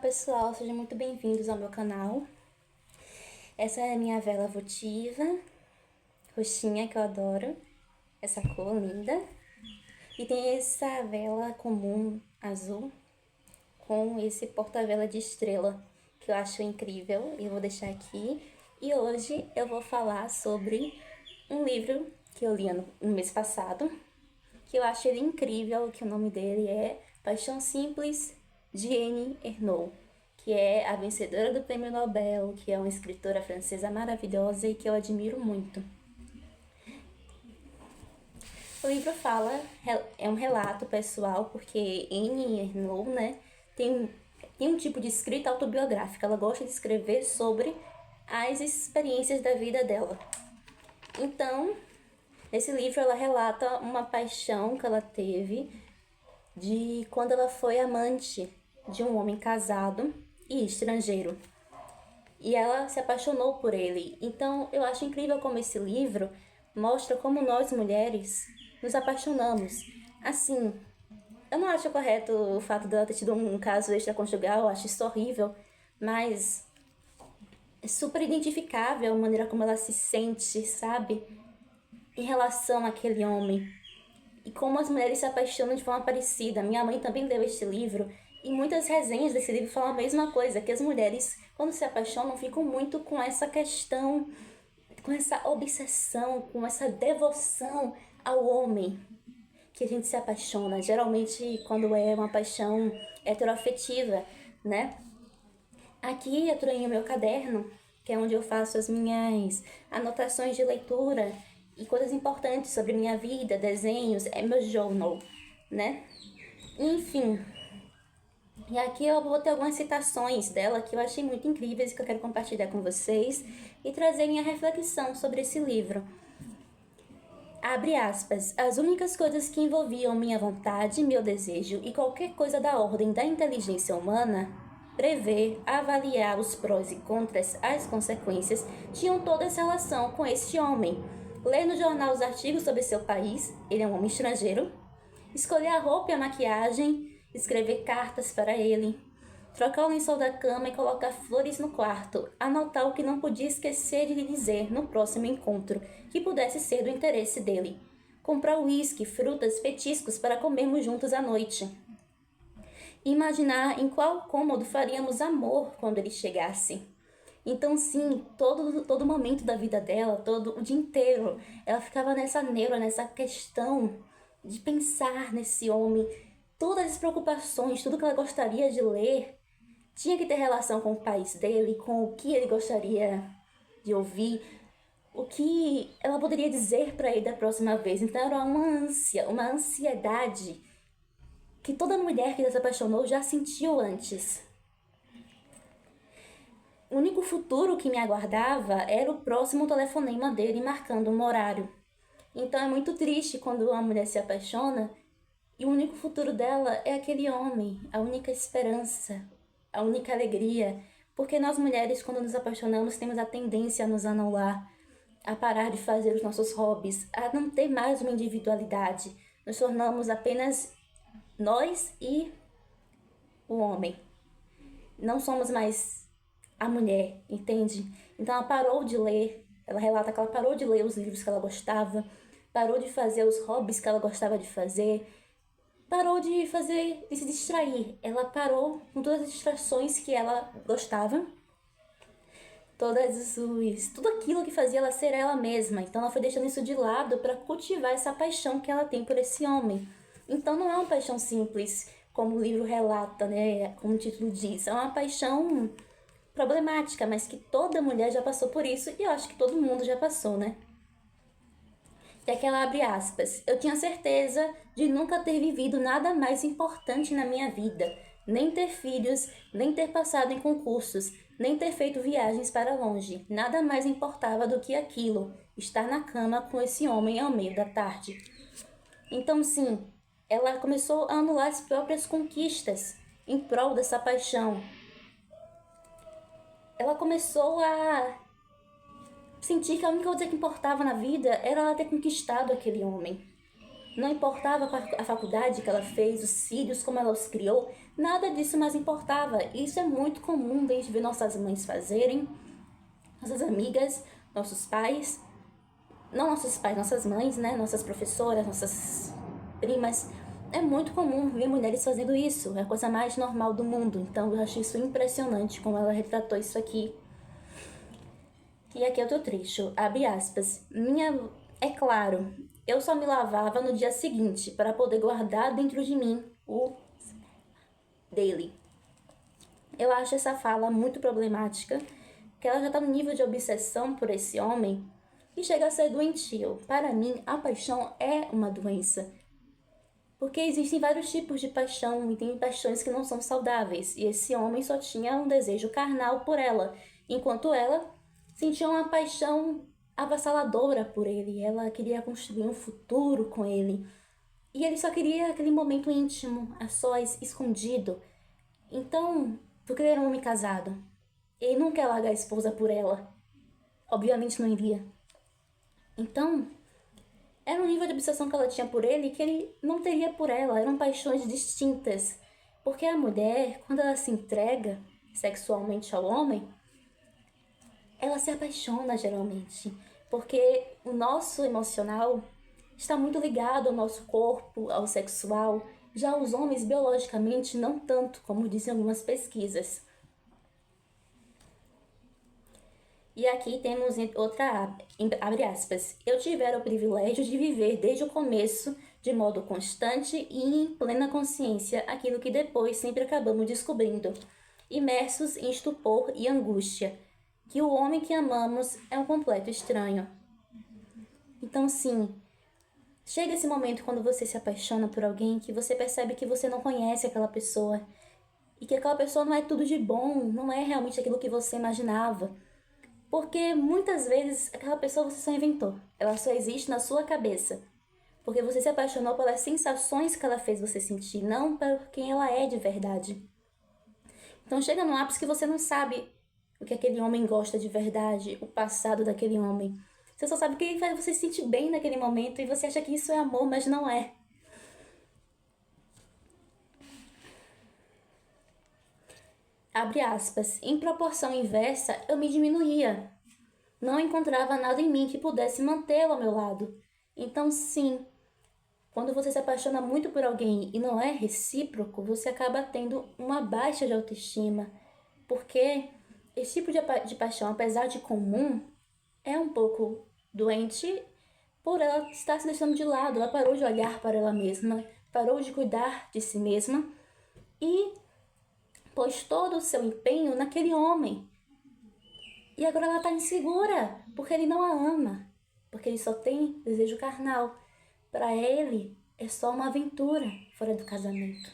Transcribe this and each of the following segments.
pessoal, sejam muito bem-vindos ao meu canal. Essa é a minha vela votiva, roxinha, que eu adoro, essa cor linda. E tem essa vela comum, azul, com esse porta-vela de estrela, que eu acho incrível, e eu vou deixar aqui. E hoje eu vou falar sobre um livro que eu li no mês passado, que eu acho ele incrível, que o nome dele é Paixão Simples, de Annie Ernaux, que é a vencedora do Prêmio Nobel, que é uma escritora francesa maravilhosa e que eu admiro muito. O livro é um relato pessoal, porque Annie Ernaux, né, tem um tipo de escrita autobiográfica. Ela gosta de escrever sobre as experiências da vida dela. Então, nesse livro ela relata uma paixão que ela teve de quando ela foi amante de um homem casado e estrangeiro. E ela se apaixonou por ele. Então, eu acho incrível como esse livro mostra como nós mulheres nos apaixonamos. Assim, eu não acho correto o fato dela ter tido um caso extraconjugal, eu acho isso horrível, mas é super identificável a maneira como ela se sente, sabe? Em relação àquele homem. E como as mulheres se apaixonam de forma parecida. Minha mãe também leu este livro e muitas resenhas desse livro falam a mesma coisa, que as mulheres, quando se apaixonam, ficam muito com essa questão, com essa obsessão, com essa devoção ao homem que a gente se apaixona. Geralmente quando é uma paixão heteroafetiva, né? Aqui eu trouxe o meu caderno, que é onde eu faço as minhas anotações de leitura e coisas importantes sobre minha vida, desenhos, é meu journal, né? Enfim, e aqui eu vou ter algumas citações dela que eu achei muito incríveis e que eu quero compartilhar com vocês e trazer minha reflexão sobre esse livro. Abre aspas, as únicas coisas que envolviam minha vontade, meu desejo e qualquer coisa da ordem da inteligência humana, prever, avaliar os prós e contras, as consequências, tinham toda essa relação com este homem. Ler no jornal os artigos sobre seu país, ele é um homem estrangeiro, escolher a roupa e a maquiagem, escrever cartas para ele, trocar o lençol da cama e colocar flores no quarto, anotar o que não podia esquecer de lhe dizer no próximo encontro, que pudesse ser do interesse dele, comprar uísque, frutas, petiscos para comermos juntos à noite. Imaginar em qual cômodo faríamos amor quando ele chegasse. Então, sim, todo momento da vida dela, todo o dia inteiro, ela ficava nessa neura, nessa questão de pensar nesse homem. Todas as preocupações, tudo que ela gostaria de ler, tinha que ter relação com o país dele, com o que ele gostaria de ouvir, o que ela poderia dizer para ele da próxima vez. Então, era uma ânsia, uma ansiedade que toda mulher que se apaixonou já sentiu antes. O único futuro que me aguardava era o próximo telefonema dele marcando um horário. Então é muito triste quando uma mulher se apaixona e o único futuro dela é aquele homem, a única esperança, a única alegria. Porque nós mulheres, quando nos apaixonamos, temos a tendência a nos anular, a parar de fazer os nossos hobbies, a não ter mais uma individualidade. Nos tornamos apenas nós e o homem. Não somos mais a mulher, entende? Então ela parou de ler, ela relata que ela parou de ler os livros que ela gostava, parou de fazer os hobbies que ela gostava de fazer, parou de se distrair. Ela parou com todas as distrações que ela gostava, tudo aquilo que fazia ela ser ela mesma. Então ela foi deixando isso de lado para cultivar essa paixão que ela tem por esse homem. Então não é uma paixão simples, como o livro relata, né? Como o título diz. É uma paixão problemática, mas que toda mulher já passou por isso e eu acho que todo mundo já passou, né? E aqui ela abre aspas. Eu tinha certeza de nunca ter vivido nada mais importante na minha vida. Nem ter filhos, nem ter passado em concursos, nem ter feito viagens para longe. Nada mais importava do que aquilo, estar na cama com esse homem ao meio da tarde. Então, sim, ela começou a anular as próprias conquistas em prol dessa paixão. Ela começou a sentir que a única coisa que importava na vida era ela ter conquistado aquele homem. Não importava a faculdade que ela fez, os filhos, como ela os criou, nada disso mais importava. Isso é muito comum desde ver nossas mães fazerem, nossas amigas, nossos pais, não nossos pais, nossas mães, né? Nossas professoras, nossas primas. É muito comum ver mulheres fazendo isso, é a coisa mais normal do mundo. Então eu acho isso impressionante como ela retratou isso aqui. E aqui é outro trecho, abre aspas. É claro, eu só me lavava no dia seguinte para poder guardar dentro de mim o daily. Eu acho essa fala muito problemática, que ela já está no nível de obsessão por esse homem e chega a ser doentio. Para mim, a paixão é uma doença. Porque existem vários tipos de paixão e tem paixões que não são saudáveis. E esse homem só tinha um desejo carnal por ela, enquanto ela sentia uma paixão avassaladora por ele. Ela queria construir um futuro com ele. E ele só queria aquele momento íntimo, a sós, escondido. Então, porque ele era um homem casado, ele não quer largar a esposa por ela. Obviamente não iria. Então, era um nível de obsessão que ela tinha por ele que ele não teria por ela. Eram paixões distintas. Porque a mulher, quando ela se entrega sexualmente ao homem, ela se apaixona geralmente. Porque o nosso emocional está muito ligado ao nosso corpo, ao sexual. Já os homens, biologicamente, não tanto, como dizem algumas pesquisas. E aqui temos outra, abre aspas, eu tivera o privilégio de viver desde o começo, de modo constante e em plena consciência, aquilo que depois sempre acabamos descobrindo, imersos em estupor e angústia, que o homem que amamos é um completo estranho. Então, sim, chega esse momento quando você se apaixona por alguém que você percebe que você não conhece aquela pessoa e que aquela pessoa não é tudo de bom, não é realmente aquilo que você imaginava. Porque muitas vezes aquela pessoa você só inventou. Ela só existe na sua cabeça. Porque você se apaixonou pelas sensações que ela fez você sentir, não por quem ela é de verdade. Então chega num ápice que você não sabe o que aquele homem gosta de verdade, o passado daquele homem. Você só sabe que ele faz você se sentir bem naquele momento e você acha que isso é amor, mas não é. Abre aspas. Em proporção inversa, eu me diminuía. Não encontrava nada em mim que pudesse mantê-lo ao meu lado. Então, sim, quando você se apaixona muito por alguém e não é recíproco, você acaba tendo uma baixa de autoestima. Porque esse tipo de paixão, apesar de comum, é um pouco doente por ela estar se deixando de lado. Ela parou de olhar para ela mesma, parou de cuidar de si mesma e pôs todo o seu empenho naquele homem. E agora ela está insegura, porque ele não a ama, porque ele só tem desejo carnal. Para ele, é só uma aventura fora do casamento.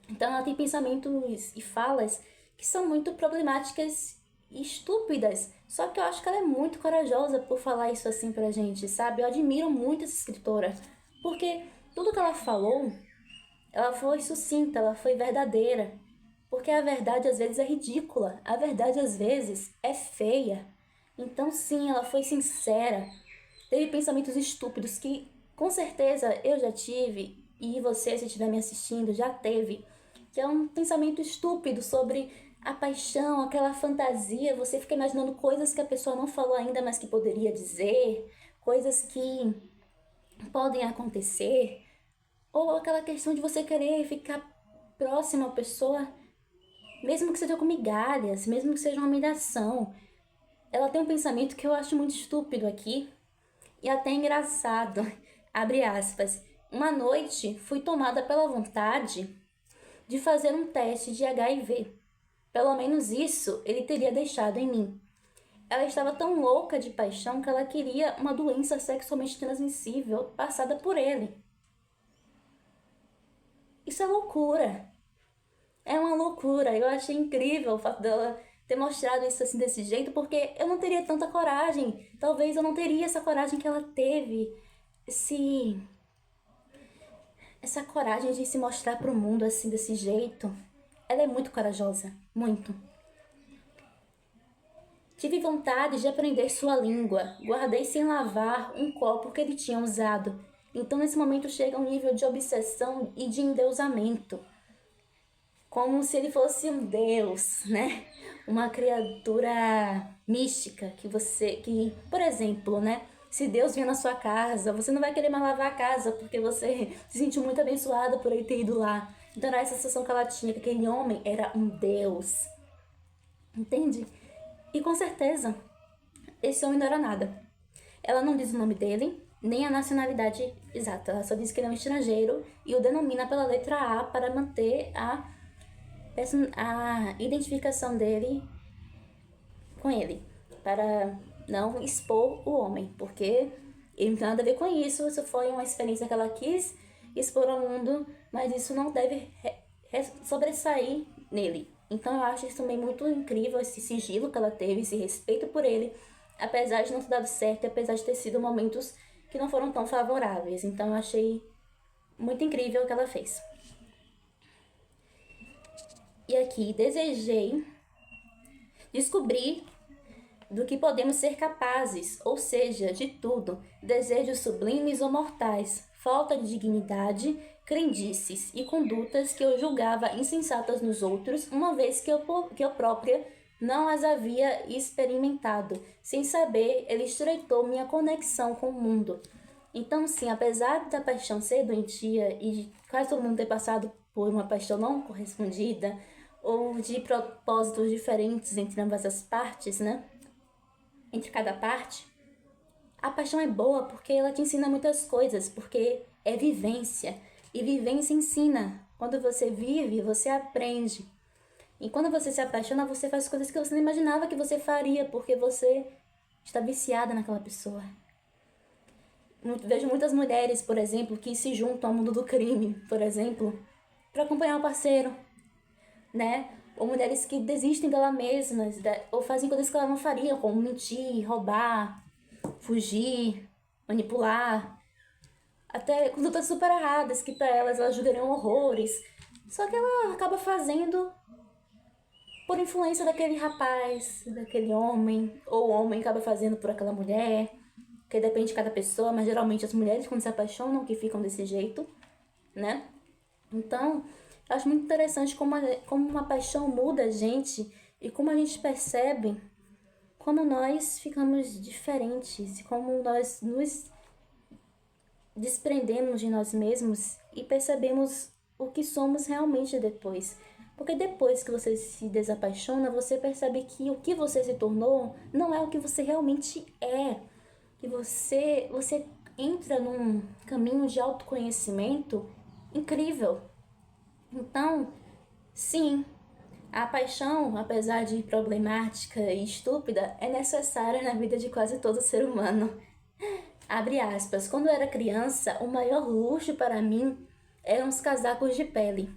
Então ela tem pensamentos e falas que são muito problemáticas e estúpidas. Só que eu acho que ela é muito corajosa por falar isso assim pra gente, sabe? Eu admiro muito essa escritora, porque tudo que ela falou, ela foi sucinta, ela foi verdadeira. Porque a verdade às vezes é ridícula, a verdade às vezes é feia. Então sim, ela foi sincera. Teve pensamentos estúpidos que com certeza eu já tive e você, se estiver me assistindo, já teve. Que é um pensamento estúpido sobre a paixão, aquela fantasia. Você fica imaginando coisas que a pessoa não falou ainda, mas que poderia dizer. Coisas que podem acontecer. Ou aquela questão de você querer ficar próximo à pessoa, mesmo que seja com migalhas, mesmo que seja uma humilhação. Ela tem um pensamento que eu acho muito estúpido aqui e até engraçado. Abre aspas. Uma noite fui tomada pela vontade de fazer um teste de HIV. Pelo menos isso ele teria deixado em mim. Ela estava tão louca de paixão que ela queria uma doença sexualmente transmissível passada por ele. Isso é loucura. É uma loucura. Eu achei incrível o fato dela ter mostrado isso assim desse jeito, porque eu não teria tanta coragem. Talvez eu não teria essa coragem que ela teve. Essa coragem de se mostrar pro mundo assim desse jeito. Ela é muito corajosa, muito. Tive vontade de aprender sua língua. Guardei sem lavar um copo que ele tinha usado. Então, nesse momento, chega um nível de obsessão e de endeusamento. Como se ele fosse um deus, né? Uma criatura mística por exemplo, né? Se Deus vier na sua casa, você não vai querer mais lavar a casa porque você se sentiu muito abençoada por ele ter ido lá. Então era essa sensação que ela tinha, que aquele homem era um deus. Entende? E com certeza, esse homem não era nada. Ela não diz o nome dele, nem a nacionalidade exata. Ela só diz que ele é um estrangeiro e o denomina pela letra A para manter a identificação dele com ele, para não expor o homem, porque ele não tem nada a ver com isso. Isso foi uma experiência que ela quis expor ao mundo, mas isso não deve sobressair nele. Então eu acho isso também muito incrível, esse sigilo que ela teve, esse respeito por ele, apesar de não ter dado certo e apesar de ter sido momentos que não foram tão favoráveis. Então eu achei muito incrível o que ela fez. E aqui, descobrir do que podemos ser capazes, ou seja, de tudo, desejos sublimes ou mortais, falta de dignidade, crendices e condutas que eu julgava insensatas nos outros, uma vez que eu própria não as havia experimentado. Sem saber, ele estreitou minha conexão com o mundo. Então, sim, apesar da paixão ser doentia e de quase todo mundo ter passado por uma paixão não correspondida, ou de propósitos diferentes entre ambas as partes, né? Entre cada parte, a paixão é boa porque ela te ensina muitas coisas, porque é vivência. E vivência ensina. Quando você vive, você aprende. E quando você se apaixona, você faz coisas que você não imaginava que você faria, porque você está viciada naquela pessoa. Vejo muitas mulheres, por exemplo, que se juntam ao mundo do crime, por exemplo, para acompanhar o parceiro, né? Ou mulheres que desistem dela mesmas, ou fazem coisas que ela não faria, como mentir, roubar, fugir, manipular. Até condutas super erradas, que para elas julgariam horrores. Só que ela acaba fazendo por influência daquele rapaz, daquele homem, ou o homem acaba fazendo por aquela mulher, que depende de cada pessoa, mas geralmente as mulheres quando se apaixonam que ficam desse jeito, né? Então, eu acho muito interessante como uma paixão muda a gente e como a gente percebe como nós ficamos diferentes, como nós nos desprendemos de nós mesmos e percebemos o que somos realmente depois. Porque depois que você se desapaixona, você percebe que o que você se tornou não é o que você realmente é. Que você entra num caminho de autoconhecimento incrível. Então, sim, a paixão, apesar de problemática e estúpida, é necessária na vida de quase todo ser humano. Abre aspas. Quando eu era criança, o maior luxo para mim eram os casacos de pele,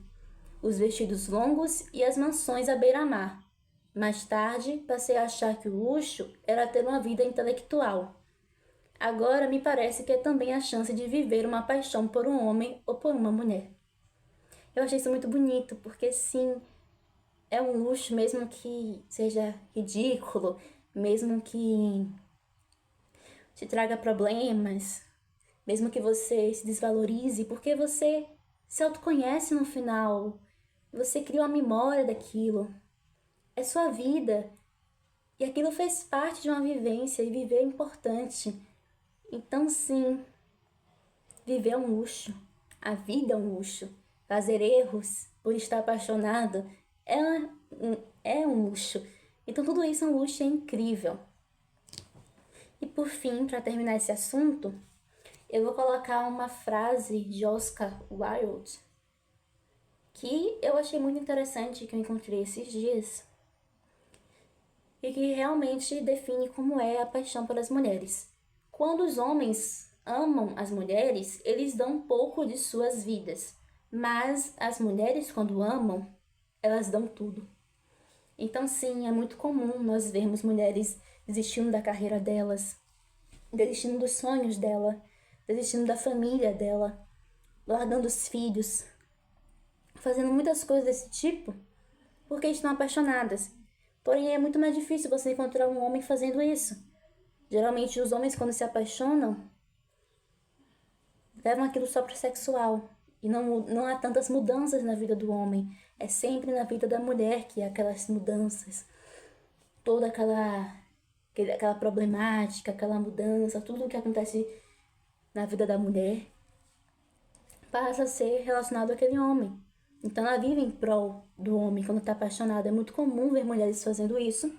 os vestidos longos e as mansões à beira-mar. Mais tarde, passei a achar que o luxo era ter uma vida intelectual. Agora me parece que é também a chance de viver uma paixão por um homem ou por uma mulher. Eu achei isso muito bonito, porque sim, é um luxo mesmo que seja ridículo, mesmo que te traga problemas, mesmo que você se desvalorize, porque você se autoconhece no final, você cria uma memória daquilo, é sua vida, e aquilo fez parte de uma vivência, e viver é importante. Então sim, viver é um luxo, a vida é um luxo, fazer erros por estar apaixonado é um luxo. Então tudo isso é um luxo, é incrível. E por fim, para terminar esse assunto, eu vou colocar uma frase de Oscar Wilde que eu achei muito interessante, que eu encontrei esses dias e que realmente define como é a paixão pelas mulheres. Quando os homens amam as mulheres, eles dão um pouco de suas vidas, mas as mulheres, quando amam, elas dão tudo. Então, sim, é muito comum nós vermos mulheres desistindo da carreira delas, desistindo dos sonhos dela, desistindo da família dela, largando os filhos, fazendo muitas coisas desse tipo porque estão apaixonadas. Porém, é muito mais difícil você encontrar um homem fazendo isso. Geralmente, os homens, quando se apaixonam, levam aquilo só para sexual. E não há tantas mudanças na vida do homem. É sempre na vida da mulher que há aquelas mudanças. Toda aquela problemática, aquela mudança, tudo o que acontece na vida da mulher passa a ser relacionado àquele homem. Então ela vive em prol do homem quando está apaixonada. É muito comum ver mulheres fazendo isso,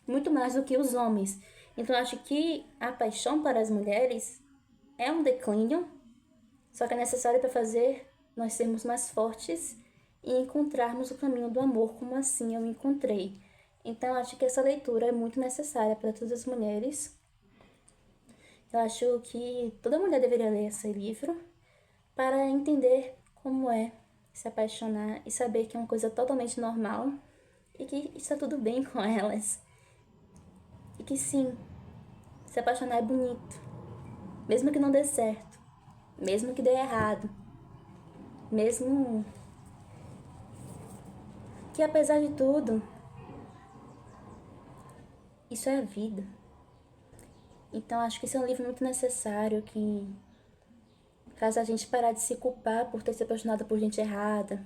muito mais do que os homens. Então eu acho que a paixão para as mulheres é um declínio, só que é necessário para fazer nós sermos mais fortes e encontrarmos o caminho do amor, como assim eu encontrei. Então eu acho que essa leitura é muito necessária para todas as mulheres. Eu acho que toda mulher deveria ler esse livro para entender como é se apaixonar e saber que é uma coisa totalmente normal e que está tudo bem com elas. E que sim, se apaixonar é bonito, mesmo que não dê certo, mesmo que dê errado, mesmo que apesar de tudo, isso é a vida. Então acho que esse é um livro muito necessário que faz a gente parar de se culpar por ter se apaixonado por gente errada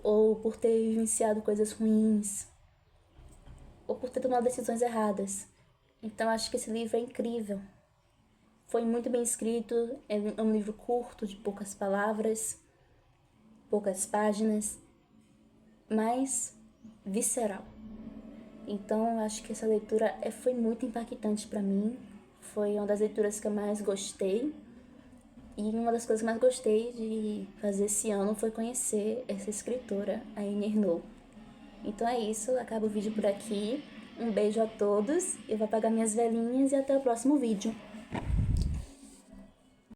ou por ter vivenciado coisas ruins ou por ter tomado decisões erradas. Então acho que esse livro é incrível. Foi muito bem escrito, é um livro curto, de poucas palavras, poucas páginas, mas visceral. Então acho que essa leitura foi muito impactante para mim. Foi uma das leituras que eu mais gostei. E uma das coisas que mais gostei de fazer esse ano foi conhecer essa escritora, a Annie Ernaux. Então é isso, acabo o vídeo por aqui. Um beijo a todos, eu vou apagar minhas velhinhas e até o próximo vídeo.